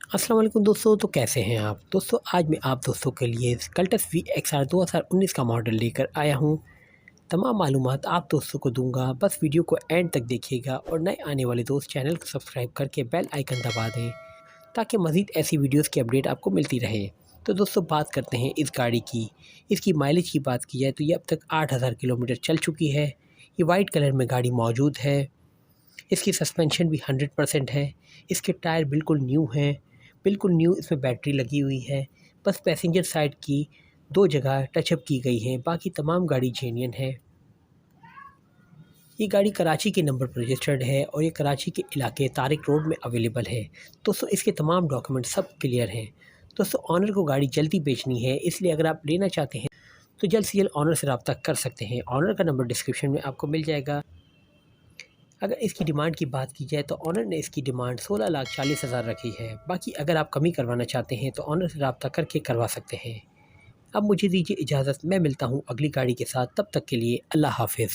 अस्सलाम वालेकुम दोस्तों। तो कैसे हैं आप दोस्तों? आज मैं आप दोस्तों के लिए कल्टस VXR 2019 का मॉडल लेकर आया हूं। तमाम मालूमात आप दोस्तों को दूंगा, बस वीडियो को एंड तक देखिएगा और नए आने वाले दोस्त चैनल को सब्सक्राइब करके बेल आइकन दबा दें ताकि मज़ीद ऐसी वीडियोस की अपडेट आपको मिलती रहे। तो दोस्तों बात करते हैं इस गाड़ी की। इसकी माइलेज की बात की जाए तो ये अब तक 8000 किलोमीटर चल चुकी है। ये वाइट कलर में गाड़ी मौजूद है। इसकी सस्पेंशन भी 100% है। इसके टायर बिल्कुल न्यू हैं, बिल्कुल न्यू इसमें बैटरी लगी हुई है। बस पैसेंजर साइड की 2 जगह टचअप की गई है, बाकी तमाम गाड़ी जेन्युइन है। ये गाड़ी कराची के नंबर पर रजिस्टर्ड है और ये कराची के इलाके तारिक रोड में अवेलेबल है। दोस्तों इसके तमाम डॉक्यूमेंट सब क्लियर हैं। दोस्तों ऑनर को गाड़ी जल्दी बेचनी है, इसलिए अगर आप लेना चाहते हैं तो जल्द से जल्द ऑनर से रब्ता कर सकते हैं। ऑनर का नंबर डिस्क्रिप्शन में आपको मिल जाएगा। अगर इसकी डिमांड की बात की जाए तो ऑनर ने इसकी डिमांड 16,40,000 रखी है। बाकी अगर आप कमी करवाना चाहते हैं तो ऑनर से रब्ता करके करवा सकते हैं। अब मुझे दीजिए इजाज़त, मैं मिलता हूँ अगली गाड़ी के साथ। तब तक के लिए अल्लाह हाफ़िज़।